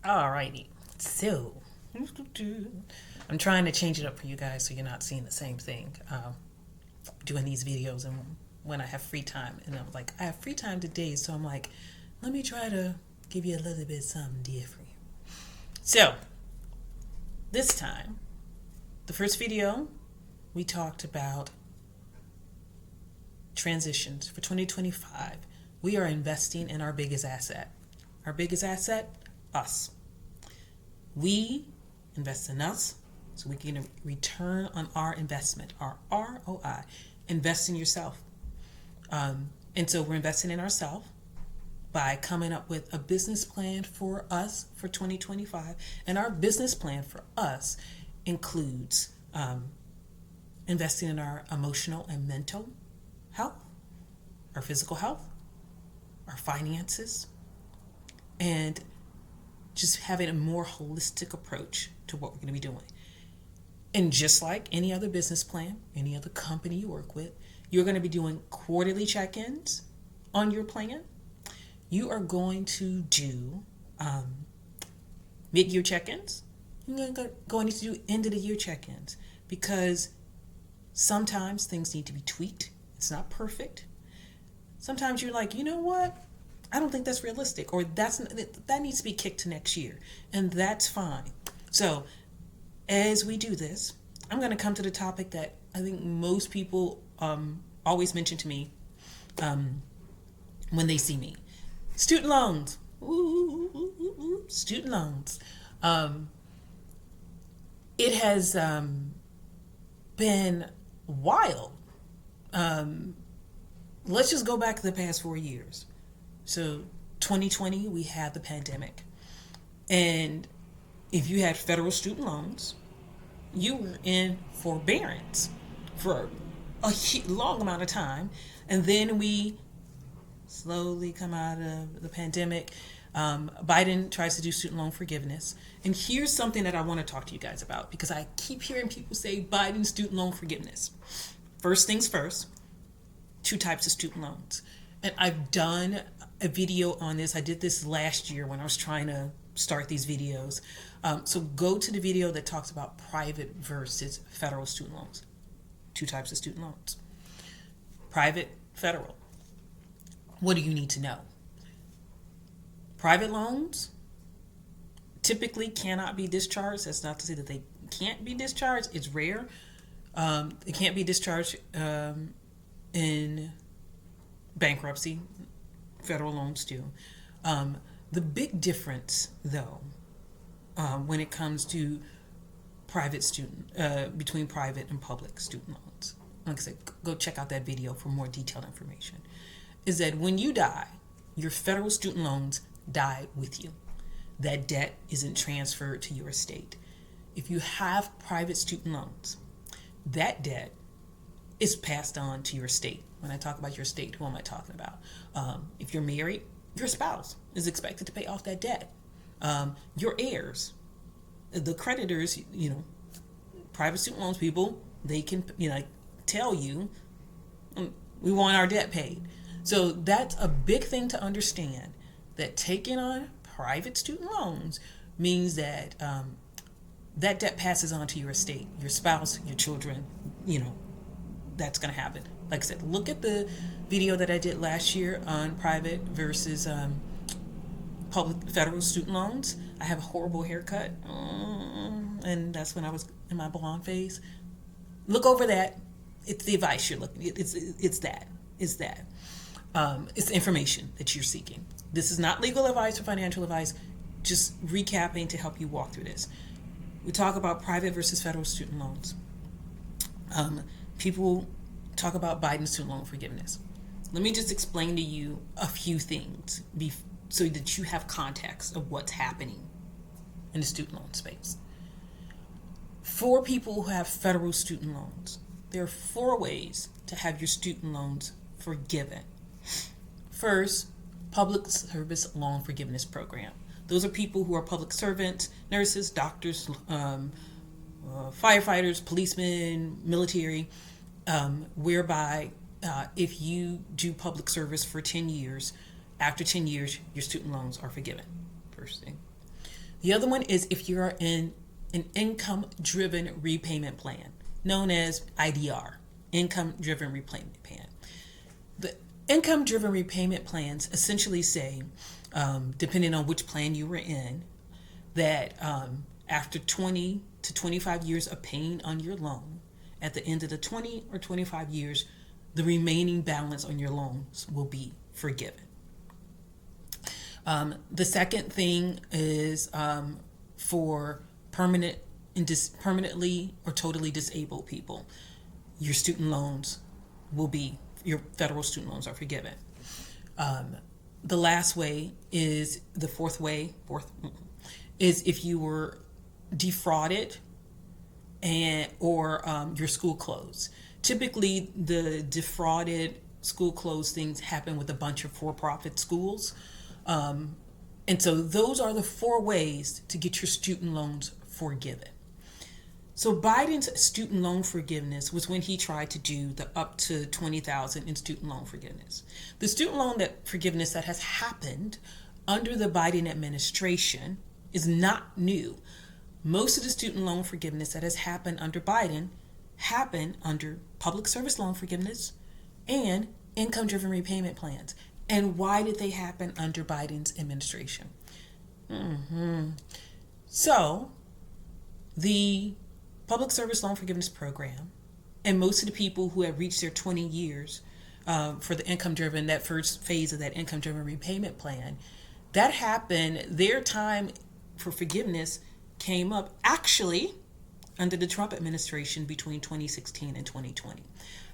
Alrighty. So, I'm trying to change it up for you guys so you're not seeing the same thing. Doing these videos and when I have free time. And I'm like, I have free time today. So I'm like, let me try to give you a little bit something different. So, this time, the first video, we talked about transitions for 2025. We are investing in our biggest asset. Our biggest asset, us. We invest in us so we can return on our investment, our ROI. Invest in yourself. And so we're investing in ourselves by coming up with a business plan for us for 2025. And our business plan for us includes investing in our emotional and mental health, our physical health, our finances, and just having a more holistic approach to what we're going to be doing. And just like any other business plan, any other company you work with, you're going to be doing quarterly check-ins on your plan. You are going to do mid-year check-ins. You're going to do end-of-the-year check-ins because sometimes things need to be tweaked. It's not perfect. Sometimes you're like, you know what? I don't think that's realistic, or that needs to be kicked to next year, and that's fine. So as we do this, I'm going to come to the topic that I think most people always mention to me when they see me. Student loans. Student loans. It has been wild. Let's just go back to the past 4 years. So 2020, we had the pandemic. And if you had federal student loans, you were in forbearance for a long amount of time. And then we slowly come out of the pandemic. Biden tries to do student loan forgiveness. And here's something that I want to talk to you guys about, because I keep hearing people say Biden student loan forgiveness. First things first, 2 types of student loans. And I've done a video on this. I did this last year when I was trying to start these videos. So go to the video that talks about private versus federal student loans. 2 types of student loans. Private, federal. What do you need to know? Private loans typically cannot be discharged. That's not to say that they can't be discharged. It's rare. It can't be discharged in bankruptcy. Federal loans do. The big difference, though, when it comes to between private and public student loans, like I said, go check out that video for more detailed information, is that when you die, your federal student loans die with you. That debt isn't transferred to your estate. If you have private student loans, that debt is passed on to your estate. When I talk about your estate, who am I talking about? If you're married, your spouse is expected to pay off that debt. Your heirs, the creditors, private student loans people, they can, tell you, we want our debt paid. So that's a big thing to understand, that taking on private student loans means that that debt passes on to your estate, your spouse, your children, that's going to happen. Like I said, look at the video that I did last year on private versus public federal student loans. I have a horrible haircut, and that's when I was in my blonde phase. Look over that. It's the advice you're looking. It's that. It's the information that you're seeking. This is not legal advice or financial advice. Just recapping to help you walk through this. We talk about private versus federal student loans. People talk about Biden's student loan forgiveness. Let me just explain to you a few things so that you have context of what's happening in the student loan space. For people who have federal student loans, there are 4 ways to have your student loans forgiven. First, public service loan forgiveness program. Those are people who are public servants, nurses, doctors, firefighters, policemen, military, whereby if you do public service for 10 years, after 10 years, your student loans are forgiven. First thing. The other one is if you're in an income-driven repayment plan, known as IDR, income-driven repayment plan. The income-driven repayment plans essentially say, depending on which plan you were in, that after 20 to 25 years of paying on your loan, at the end of the 20 or 25 years, the remaining balance on your loans will be forgiven. The second thing is for permanently or totally disabled people. Your student loans your federal student loans are forgiven. The last way is the fourth is if you were defrauded or your school closed. Typically, the defrauded school closed things happen with a bunch of for-profit schools. And so those are the 4 ways to get your student loans forgiven. So Biden's student loan forgiveness was when he tried to do the up to $20,000 in student loan forgiveness. The student loan forgiveness that has happened under the Biden administration is not new. Most of the student loan forgiveness that has happened under Biden happened under public service loan forgiveness and income-driven repayment plans. And why did they happen under Biden's administration? So the public service loan forgiveness program, and most of the people who have reached their 20 years for the income-driven, that first phase of that income-driven repayment plan, that happened, their time for forgiveness came up actually under the Trump administration between 2016 and 2020.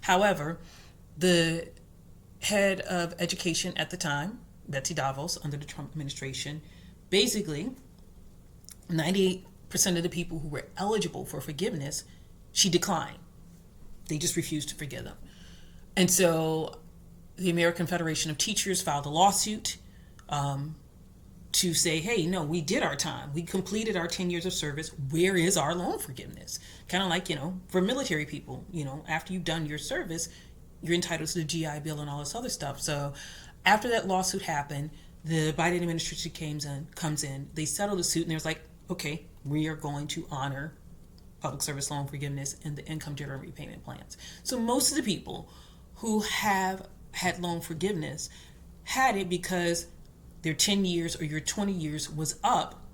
However, the head of education at the time, Betsy DeVos, under the Trump administration, basically 98% of the people who were eligible for forgiveness, she declined. They just refused to forgive them. And so the American Federation of Teachers filed a lawsuit to say, hey, no, we did our time. We completed our 10 years of service. Where is our loan forgiveness? Kind of like, for military people, after you've done your service, you're entitled to the GI Bill and all this other stuff. So after that lawsuit happened, the Biden administration comes in, they settle the suit, and there's like, okay, we are going to honor public service loan forgiveness and the income-driven repayment plans. So most of the people who have had loan forgiveness had it because their 10 years or your 20 years was up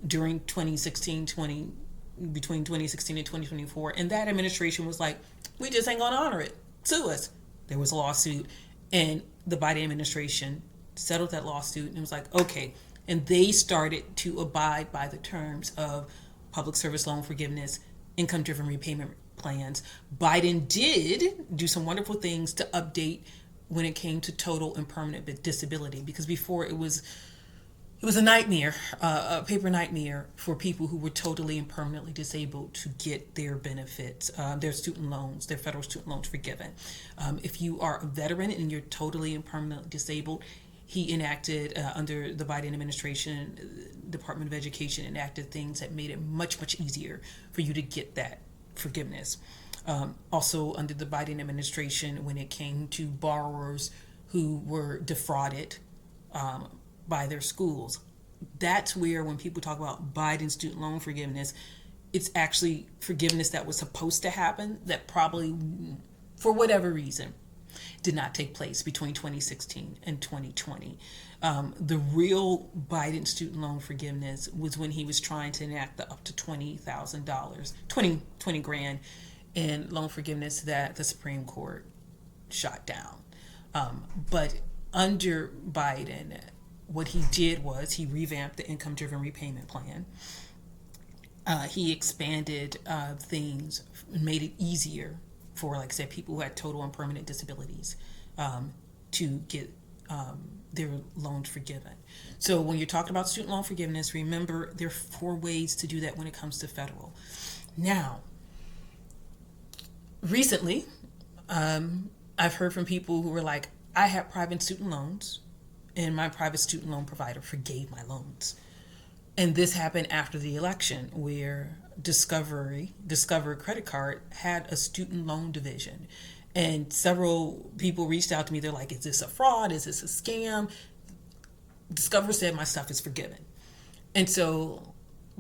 during between 2016 and 2024. And that administration was like, we just ain't gonna honor it. Sue us. There was a lawsuit, and the Biden administration settled that lawsuit, and it was like, okay. And they started to abide by the terms of public service loan forgiveness, income-driven repayment plans. Biden did do some wonderful things to update when it came to total and permanent disability, because before it was a nightmare, a paper nightmare for people who were totally and permanently disabled to get their benefits, their student loans, their federal student loans forgiven. If you are a veteran and you're totally and permanently disabled, he enacted, under the Biden administration, Department of Education enacted things that made it much, much easier for you to get that forgiveness. Also under the Biden administration, when it came to borrowers who were defrauded by their schools, that's where when people talk about Biden student loan forgiveness, it's actually forgiveness that was supposed to happen that probably, for whatever reason, did not take place between 2016 and 2020. The real Biden student loan forgiveness was when he was trying to enact the up to $20,000, 20 grand in loan forgiveness that the Supreme Court shot down. But under Biden, what he did was he revamped the income-driven repayment plan. He expanded things and made it easier for, like I said, people who had total and permanent disabilities to get their loans forgiven. So when you're talking about student loan forgiveness, remember there are 4 ways to do that when it comes to federal. Now, recently, I've heard from people who were like, I had private student loans and my private student loan provider forgave my loans. And this happened after the election, where Discover Credit Card had a student loan division. And several people reached out to me. They're like, is this a fraud? Is this a scam? Discover said my stuff is forgiven. And so,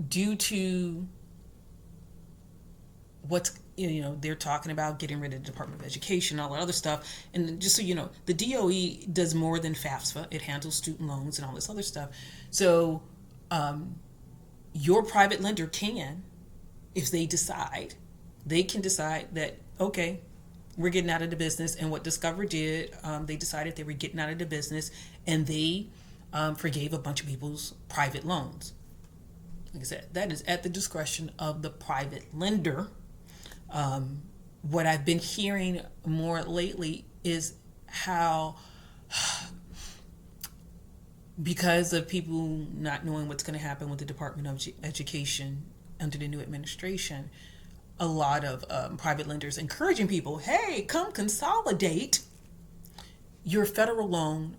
due to what's, they're talking about getting rid of the Department of Education, all that other stuff. And just so you know, the DOE does more than FAFSA. It handles student loans and all this other stuff. So your private lender can, if they decide, they can decide that, okay, we're getting out of the business. And what Discover did, they decided they were getting out of the business, and they forgave a bunch of people's private loans. Like I said, that is at the discretion of the private lender. What I've been hearing more lately is how, because of people not knowing what's going to happen with the Department of Education under the new administration, a lot of private lenders encouraging people, hey, come consolidate your federal loan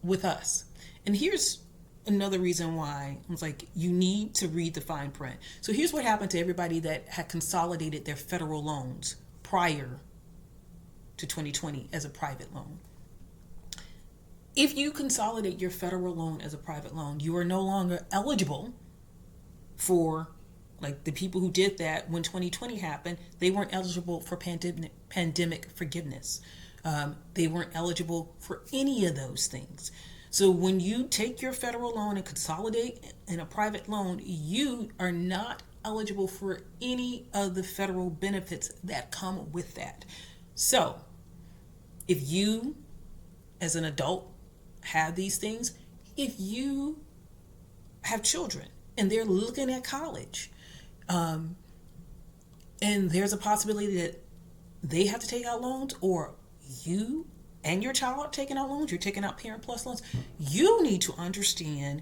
with us. And here's another reason why I was like, you need to read the fine print. So here's what happened to everybody that had consolidated their federal loans prior to 2020 as a private loan. If you consolidate your federal loan as a private loan, you are no longer eligible for, like the people who did that when 2020 happened, they weren't eligible for pandemic forgiveness. They weren't eligible for any of those things. So when you take your federal loan and consolidate in a private loan, you are not eligible for any of the federal benefits that come with that. So if you, as an adult, have these things, if you have children and they're looking at college, and there's a possibility that they have to take out loans, or you and your child are taking out loans, you're taking out Parent Plus loans, you need to understand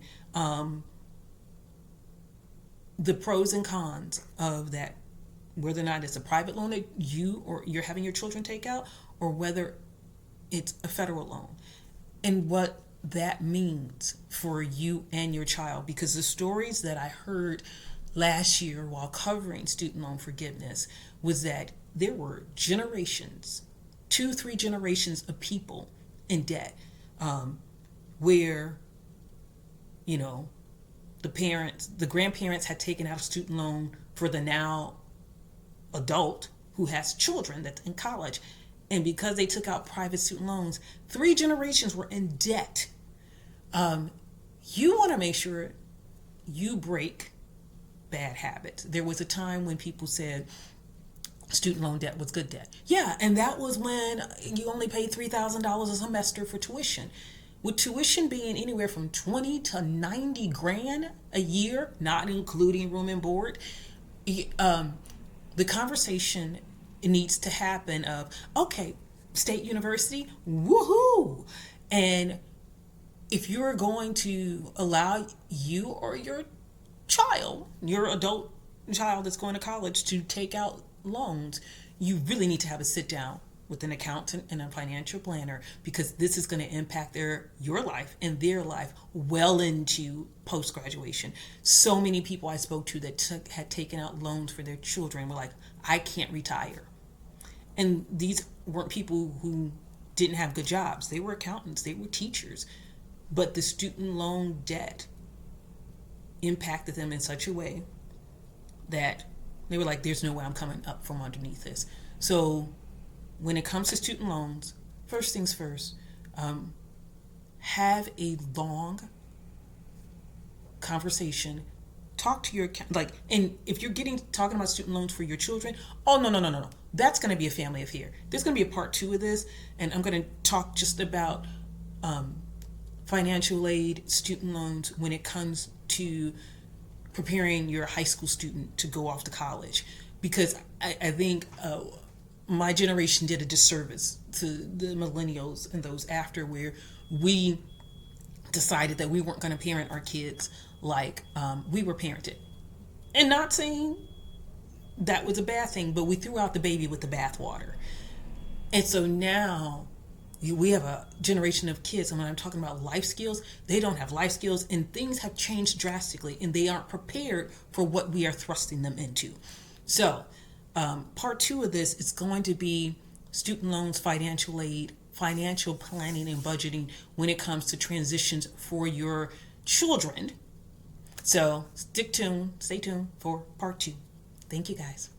the pros and cons of that, whether or not it's a private loan that you or you're having your children take out, or whether it's a federal loan, and what that means for you and your child. Because the stories that I heard last year while covering student loan forgiveness was that there were generations, 2-3 generations of people in debt, where the grandparents had taken out a student loan for the now adult who has children that's in college, and because they took out private student loans, 3 generations were in debt. You want to make sure you break bad habits. There was a time when people said student loan debt was good debt. Yeah, and that was when you only paid $3,000 a semester for tuition. With tuition being anywhere from 20 to 90 grand a year, not including room and board, the conversation needs to happen of, okay, state university, woohoo! And if you're going to allow you or your child, your adult child that's going to college, to take out loans, you really need to have a sit down with an accountant and a financial planner, because this is going to impact your life and their life well into post-graduation. So many people I spoke to that had taken out loans for their children were like, I can't retire. And these weren't people who didn't have good jobs. They were accountants, they were teachers, but the student loan debt impacted them in such a way that they were like, there's no way I'm coming up from underneath this. So when it comes to student loans, first things first, have a long conversation. Talk to your, and if you're talking about student loans for your children, oh, no. That's going to be a family affair. There's going to be a part 2 of this, and I'm going to talk just about financial aid, student loans, when it comes to preparing your high school student to go off to college. Because I think my generation did a disservice to the millennials and those after, where we decided that we weren't going to parent our kids like we were parented. And not saying that was a bad thing, but we threw out the baby with the bathwater. And so now we have a generation of kids, and when I'm talking about life skills, they don't have life skills, and things have changed drastically, and they aren't prepared for what we are thrusting them into. So part 2 of this is going to be student loans, financial aid, financial planning and budgeting when it comes to transitions for your children So stay tuned for part 2. Thank you guys.